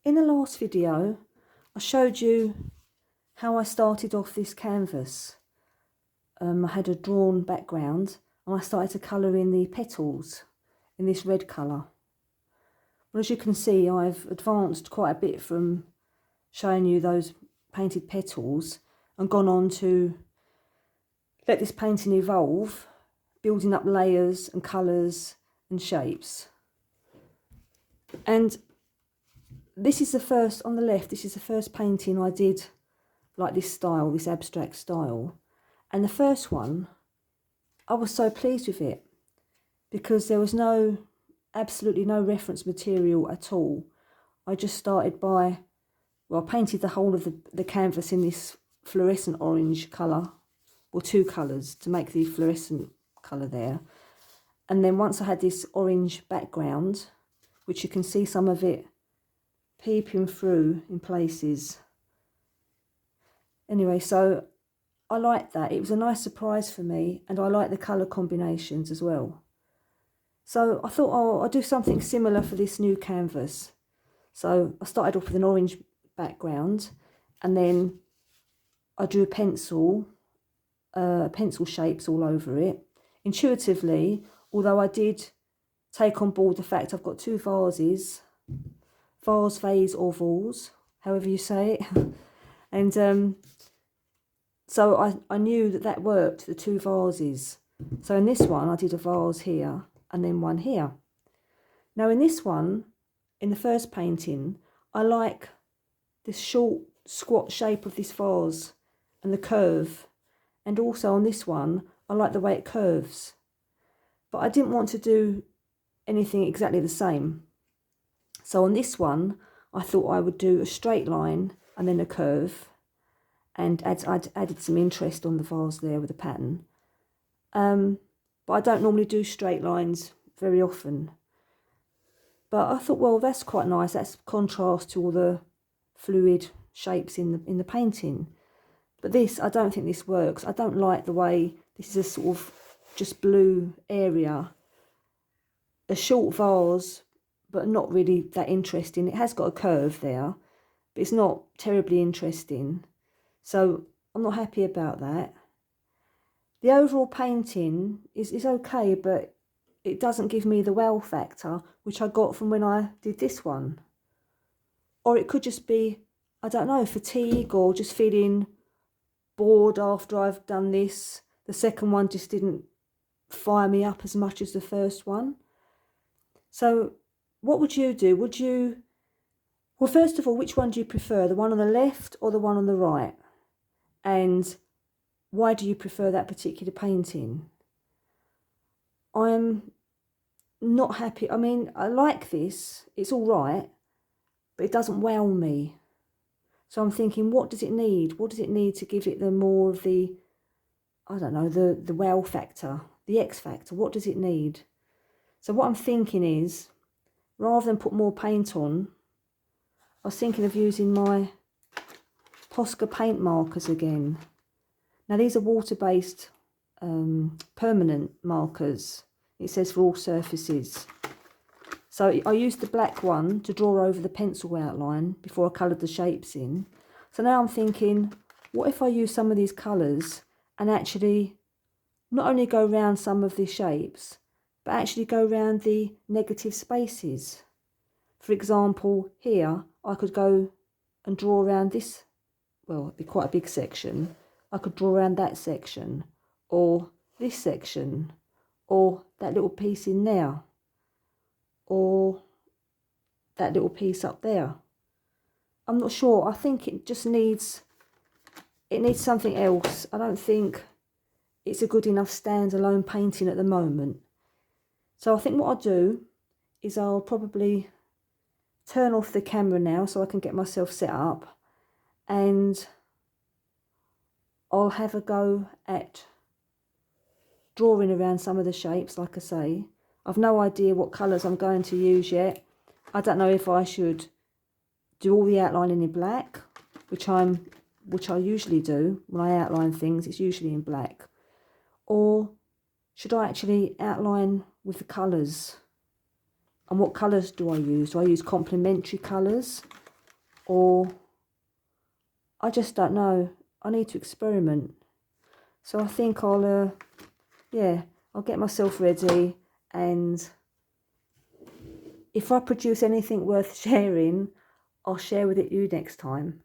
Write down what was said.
In the last video, I showed you how I started off this canvas. I had a drawn background and I started to colour in the petals in this red colour. Well, as you can see, I've advanced quite a bit from showing you those painted petals and gone on to let this painting evolve, building up layers and colours and shapes. And this is the first, on the left, this is the first painting I did like this style, this abstract style. And the first one, I was so pleased with it because there was absolutely no reference material at all. I just started by, well, I painted the whole of the canvas in this fluorescent orange colour, or two colours to make the fluorescent colour there. And then once I had this orange background, which you can see some of it peeping through in places. Anyway, so I liked that. It was a nice surprise for me, and I like the colour combinations as well. So I thought, oh, I'll do something similar for this new canvas. So I started off with an orange background, and then I drew pencil shapes all over it. Intuitively, although I did take on board the fact I've got two vases, vase, or vase, however you say it. And so I knew that worked, the two vases. So in this one, I did a vase here and then one here. Now in this one, in the first painting, I like this short, squat shape of this vase and the curve. And also on this one, I like the way it curves. But I didn't want to do anything exactly the same. So on this one, I thought I would do a straight line and then a curve. And I'd added some interest on the vase there with the pattern. But I don't normally do straight lines very often. But I thought, well, that's quite nice. That's contrast to all the fluid shapes in the painting. But this, I don't think this works. I don't like the way this is a sort of just blue area. A short vase, but not really that interesting. It has got a curve there, but it's not terribly interesting. So I'm not happy about that. The overall painting is okay, but it doesn't give me the wow factor, which I got from when I did this one. Or it could just be, I don't know, fatigue or just feeling bored after I've done this. The second one just didn't fire me up as much as the first one. So what would you do? Well, first of all, which one do you prefer? The one on the left or the one on the right? And why do you prefer that particular painting? I'm not happy. I mean, I like this. It's all right, but it doesn't wow me. So I'm thinking, what does it need? What does it need to give it the more of the, I don't know, the wow factor, the X factor? What does it need? So what I'm thinking is, rather than put more paint on, I was thinking of using my Posca paint markers again. Now these are water-based permanent markers. It says for all surfaces. So I used the black one to draw over the pencil outline before I coloured the shapes in. So now I'm thinking, what if I use some of these colours and actually not only go around some of the shapes, but actually go around the negative spaces. For example, here I could go and draw around this, well, it'd be quite a big section. I could draw around that section, or this section, or that little piece in there, or that little piece up there. I'm not sure. I think it just needs, something else. I don't think it's a good enough standalone painting at the moment. So I think what I'll do is I'll probably turn off the camera now so I can get myself set up, and I'll have a go at drawing around some of the shapes. Like I say, I've no idea what colours I'm going to use yet. I don't know if I should do all the outlining in black, which I usually do when I outline things. It's usually in black. Or should I actually outline with the colours? And what colours do I use? Do I use complementary colours? or I just don't know. I need to experiment. So I think yeah, I'll get myself ready, and if I produce anything worth sharing, I'll share with you next time.